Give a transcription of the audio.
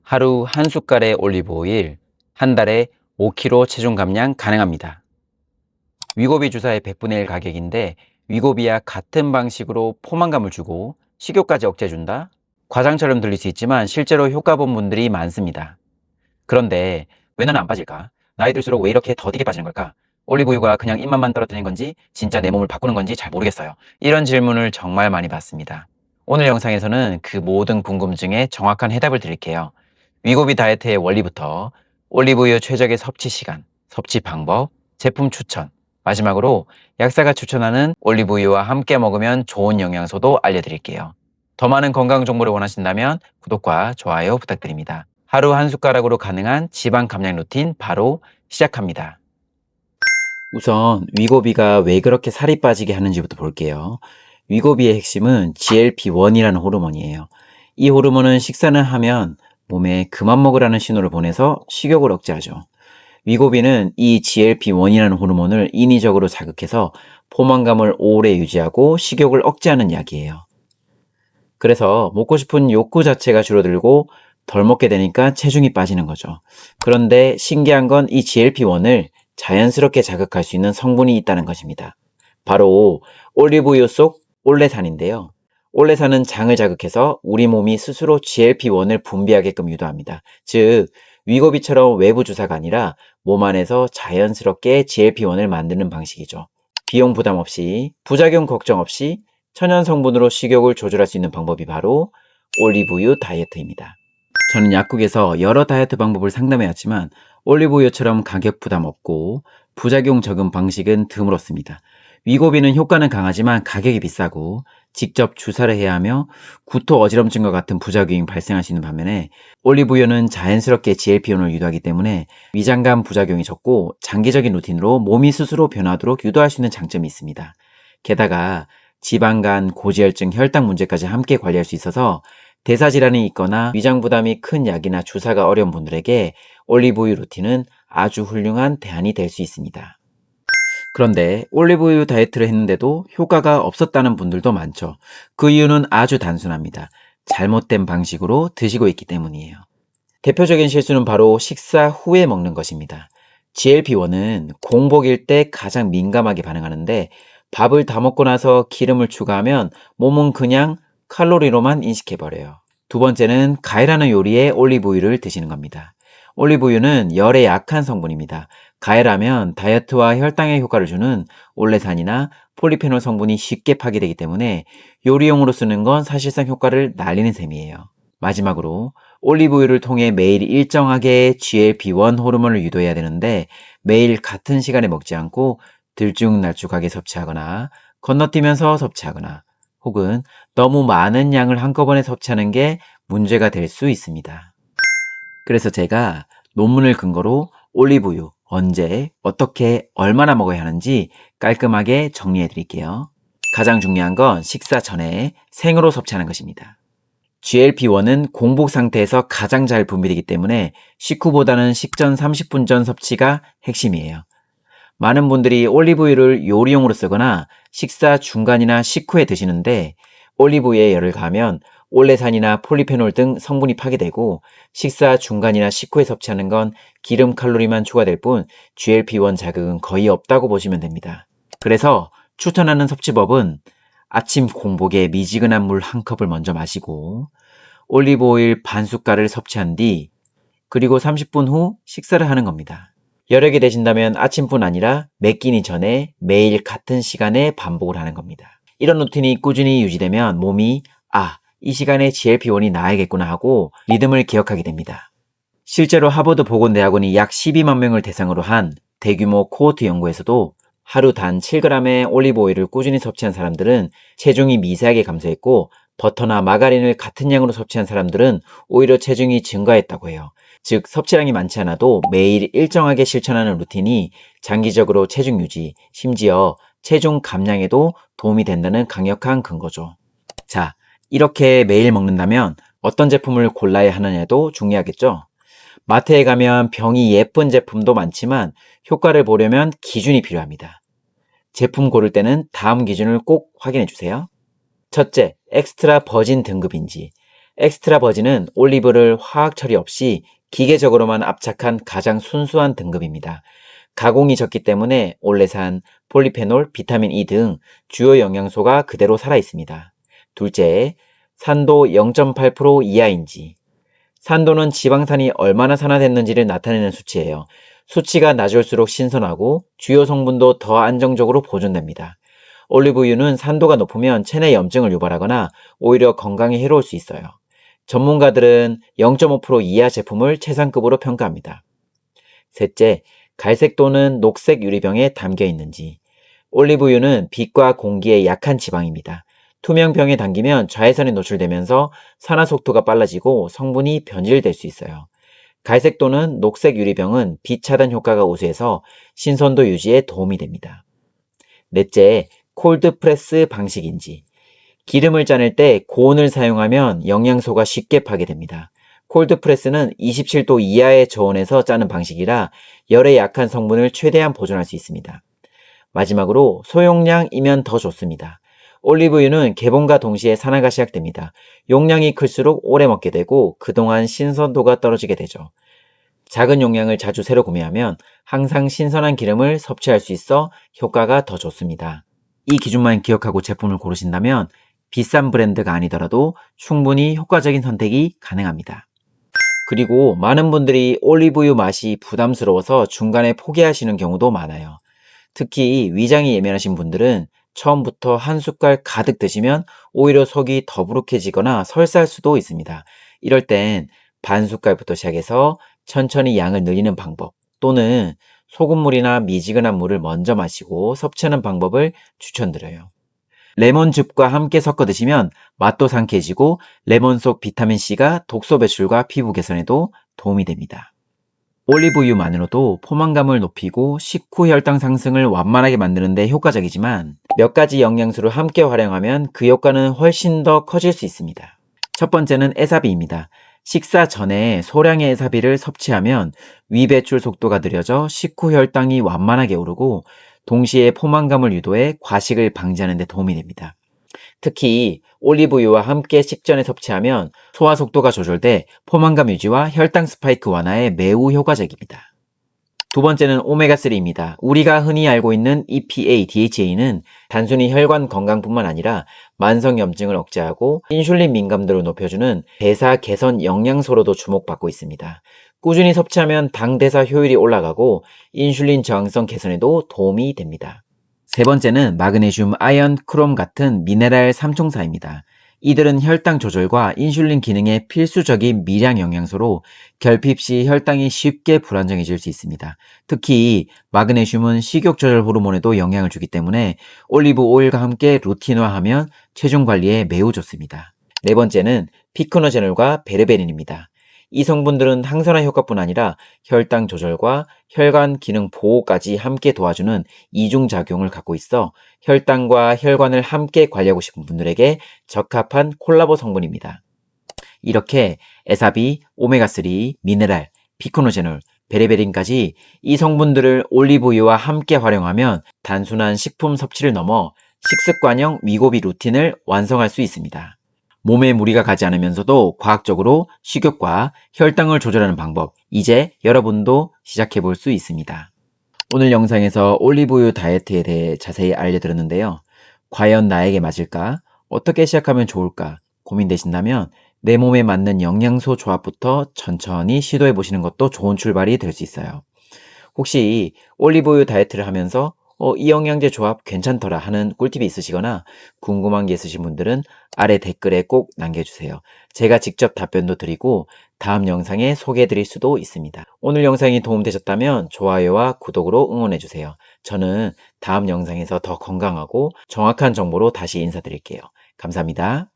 하루 한 숟갈의 올리브 오일, 한 달에 5kg 체중 감량 가능합니다. 위고비 주사의 100분의 1 가격인데 위고비와 같은 방식으로 포만감을 주고 식욕까지 억제해준다? 과장처럼 들릴 수 있지만 실제로 효과 본 분들이 많습니다. 그런데 왜 나는 안 빠질까? 나이 들수록 왜 이렇게 더디게 빠지는 걸까? 올리브유가 그냥 입맛만 떨어뜨리는 건지 진짜 내 몸을 바꾸는 건지 잘 모르겠어요. 이런 질문을 정말 많이 받습니다. 오늘 영상에서는 그 모든 궁금증에 정확한 해답을 드릴게요. 위고비 다이어트의 원리부터 올리브유 최적의 섭취 시간, 섭취 방법, 제품 추천, 마지막으로 약사가 추천하는 올리브유와 함께 먹으면 좋은 영양소도 알려드릴게요. 더 많은 건강 정보를 원하신다면 구독과 좋아요 부탁드립니다. 하루 한 숟가락으로 가능한 지방 감량 루틴 바로 시작합니다. 우선 위고비가 왜 그렇게 살이 빠지게 하는지부터 볼게요. 위고비의 핵심은 GLP-1이라는 호르몬이에요. 이 호르몬은 식사는 하면 몸에 그만 먹으라는 신호를 보내서 식욕을 억제하죠. 위고비는 이 GLP-1이라는 호르몬을 인위적으로 자극해서 포만감을 오래 유지하고 식욕을 억제하는 약이에요. 그래서 먹고 싶은 욕구 자체가 줄어들고 덜 먹게 되니까 체중이 빠지는 거죠. 그런데 신기한 건 이 GLP-1을 자연스럽게 자극할 수 있는 성분이 있다는 것입니다. 바로 올리브유 속 올레산인데요. 올레산은 장을 자극해서 우리 몸이 스스로 GLP-1을 분비하게끔 유도합니다. 즉, 위고비처럼 외부 주사가 아니라 몸 안에서 자연스럽게 GLP-1을 만드는 방식이죠. 비용 부담 없이, 부작용 걱정 없이 천연 성분으로 식욕을 조절할 수 있는 방법이 바로 올리브유 다이어트입니다. 저는 약국에서 여러 다이어트 방법을 상담해왔지만 올리브유처럼 가격 부담 없고 부작용 적은 방식은 드물었습니다. 위고비는 효과는 강하지만 가격이 비싸고 직접 주사를 해야 하며 구토 어지럼증과 같은 부작용이 발생할 수 있는 반면에 올리브유는 자연스럽게 GLP-1을 유도하기 때문에 위장감 부작용이 적고 장기적인 루틴으로 몸이 스스로 변화하도록 유도할 수 있는 장점이 있습니다. 게다가 지방간, 고지혈증, 혈당 문제까지 함께 관리할 수 있어서 대사질환이 있거나 위장 부담이 큰 약이나 주사가 어려운 분들에게 올리브유 루틴은 아주 훌륭한 대안이 될 수 있습니다. 그런데 올리브유 다이어트를 했는데도 효과가 없었다는 분들도 많죠. 그 이유는 아주 단순합니다. 잘못된 방식으로 드시고 있기 때문이에요. 대표적인 실수는 바로 식사 후에 먹는 것입니다. GLP-1은 공복일 때 가장 민감하게 반응하는데 밥을 다 먹고 나서 기름을 추가하면 몸은 그냥 칼로리로만 인식해버려요. 두 번째는 가열하는 요리에 올리브유를 드시는 겁니다. 올리브유는 열에 약한 성분입니다. 가열하면 다이어트와 혈당에 효과를 주는 올레산이나 폴리페놀 성분이 쉽게 파괴되기 때문에 요리용으로 쓰는 건 사실상 효과를 날리는 셈이에요. 마지막으로 올리브유를 통해 매일 일정하게 GLP-1 호르몬을 유도해야 되는데 매일 같은 시간에 먹지 않고 들쭉날쭉하게 섭취하거나 건너뛰면서 섭취하거나 혹은 너무 많은 양을 한꺼번에 섭취하는 게 문제가 될 수 있습니다. 그래서 제가 논문을 근거로 올리브유 언제, 어떻게, 얼마나 먹어야 하는지 깔끔하게 정리해 드릴게요. 가장 중요한 건 식사 전에 생으로 섭취하는 것입니다. GLP-1은 공복 상태에서 가장 잘 분비되기 때문에 식후보다는 식전 30분 전 섭취가 핵심이에요. 많은 분들이 올리브유를 요리용으로 쓰거나 식사 중간이나 식후에 드시는데 올리브유에 열을 가하면 올레산이나 폴리페놀 등 성분이 파괴되고 식사 중간이나 식후에 섭취하는 건 기름 칼로리만 추가될 뿐 GLP-1 자극은 거의 없다고 보시면 됩니다. 그래서 추천하는 섭취법은 아침 공복에 미지근한 물 한 컵을 먼저 마시고 올리브 오일 반 숟갈을 섭취한 뒤 그리고 30분 후 식사를 하는 겁니다. 여력이 되신다면 아침뿐 아니라 매 끼니 전에 매일 같은 시간에 반복을 하는 겁니다. 이런 루틴이 꾸준히 유지되면 몸이 이 시간에 GLP-1이 나야겠구나 하고 리듬을 기억하게 됩니다. 실제로 하버드 보건대학원이 약 12만 명을 대상으로 한 대규모 코호트 연구에서도 하루 단 7g의 올리브 오일을 꾸준히 섭취한 사람들은 체중이 미세하게 감소했고 버터나 마가린을 같은 양으로 섭취한 사람들은 오히려 체중이 증가했다고 해요. 즉 섭취량이 많지 않아도 매일 일정하게 실천하는 루틴이 장기적으로 체중 유지, 심지어 체중 감량에도 도움이 된다는 강력한 근거죠. 자, 이렇게 매일 먹는다면 어떤 제품을 골라야 하느냐도 중요하겠죠? 마트에 가면 병이 예쁜 제품도 많지만 효과를 보려면 기준이 필요합니다. 제품 고를 때는 다음 기준을 꼭 확인해 주세요. 첫째, 엑스트라 버진 등급인지, 엑스트라 버진은 올리브를 화학 처리 없이 기계적으로만 압착한 가장 순수한 등급입니다. 가공이 적기 때문에 올레산, 폴리페놀, 비타민 E 등 주요 영양소가 그대로 살아 있습니다. 둘째, 산도 0.8% 이하인지. 산도는 지방산이 얼마나 산화됐는지를 나타내는 수치예요. 수치가 낮을수록 신선하고 주요 성분도 더 안정적으로 보존됩니다. 올리브유는 산도가 높으면 체내 염증을 유발하거나 오히려 건강에 해로울 수 있어요. 전문가들은 0.5% 이하 제품을 최상급으로 평가합니다. 셋째, 갈색 또는 녹색 유리병에 담겨 있는지. 올리브유는 빛과 공기에 약한 지방입니다. 투명 병에 담기면 자외선에 노출되면서 산화 속도가 빨라지고 성분이 변질될 수 있어요. 갈색 또는 녹색 유리병은 빛 차단 효과가 우수해서 신선도 유지에 도움이 됩니다. 넷째, 콜드 프레스 방식인지. 기름을 짜낼 때 고온을 사용하면 영양소가 쉽게 파괴됩니다. 콜드 프레스는 27도 이하의 저온에서 짜는 방식이라 열에 약한 성분을 최대한 보존할 수 있습니다. 마지막으로 소용량이면 더 좋습니다. 올리브유는 개봉과 동시에 산화가 시작됩니다. 용량이 클수록 오래 먹게 되고 그동안 신선도가 떨어지게 되죠. 작은 용량을 자주 새로 구매하면 항상 신선한 기름을 섭취할 수 있어 효과가 더 좋습니다. 이 기준만 기억하고 제품을 고르신다면 비싼 브랜드가 아니더라도 충분히 효과적인 선택이 가능합니다. 그리고 많은 분들이 올리브유 맛이 부담스러워서 중간에 포기하시는 경우도 많아요. 특히 위장이 예민하신 분들은 처음부터 한 숟갈 가득 드시면 오히려 속이 더부룩해지거나 설사할 수도 있습니다. 이럴 땐 반 숟갈부터 시작해서 천천히 양을 늘리는 방법 또는 소금물이나 미지근한 물을 먼저 마시고 섭취하는 방법을 추천드려요. 레몬즙과 함께 섞어 드시면 맛도 상쾌해지고 레몬 속 비타민C가 독소 배출과 피부 개선에도 도움이 됩니다. 올리브유만으로도 포만감을 높이고 식후 혈당 상승을 완만하게 만드는 데 효과적이지만 몇 가지 영양소를 함께 활용하면 그 효과는 훨씬 더 커질 수 있습니다. 첫 번째는 에사비입니다. 식사 전에 소량의 에사비를 섭취하면 위 배출 속도가 느려져 식후 혈당이 완만하게 오르고 동시에 포만감을 유도해 과식을 방지하는 데 도움이 됩니다. 특히 올리브유와 함께 식전에 섭취하면 소화 속도가 조절돼 포만감 유지와 혈당 스파이크 완화에 매우 효과적입니다. 두 번째는 오메가3입니다. 우리가 흔히 알고 있는 EPA, DHA는 단순히 혈관 건강뿐만 아니라 만성염증을 억제하고 인슐린 민감도를 높여주는 대사 개선 영양소로도 주목받고 있습니다. 꾸준히 섭취하면 당 대사 효율이 올라가고 인슐린 저항성 개선에도 도움이 됩니다. 세 번째는 마그네슘, 아연, 크롬 같은 미네랄 삼총사입니다. 이들은 혈당 조절과 인슐린 기능에 필수적인 미량 영양소로 결핍 시 혈당이 쉽게 불안정해질 수 있습니다. 특히 마그네슘은 식욕 조절 호르몬에도 영향을 주기 때문에 올리브 오일과 함께 루틴화하면 체중 관리에 매우 좋습니다. 네 번째는 피크노제놀과 베르베린입니다. 이 성분들은 항산화 효과뿐 아니라 혈당 조절과 혈관 기능 보호까지 함께 도와주는 이중작용을 갖고 있어 혈당과 혈관을 함께 관리하고 싶은 분들에게 적합한 콜라보 성분입니다. 이렇게 에사비, 오메가3, 미네랄, 피코노제놀, 베레베린까지 이 성분들을 올리브유와 함께 활용하면 단순한 식품 섭취를 넘어 식습관형 위고비 루틴을 완성할 수 있습니다. 몸에 무리가 가지 않으면서도 과학적으로 식욕과 혈당을 조절하는 방법, 이제 여러분도 시작해 볼 수 있습니다. 오늘 영상에서 올리브유 다이어트에 대해 자세히 알려드렸는데요. 과연 나에게 맞을까? 어떻게 시작하면 좋을까? 고민되신다면 내 몸에 맞는 영양소 조합부터 천천히 시도해 보시는 것도 좋은 출발이 될 수 있어요. 혹시 올리브유 다이어트를 하면서 이 영양제 조합 괜찮더라 하는 꿀팁이 있으시거나 궁금한 게 있으신 분들은 아래 댓글에 꼭 남겨주세요. 제가 직접 답변도 드리고 다음 영상에 소개해 드릴 수도 있습니다. 오늘 영상이 도움되셨다면 좋아요와 구독으로 응원해 주세요. 저는 다음 영상에서 더 건강하고 정확한 정보로 다시 인사드릴게요. 감사합니다.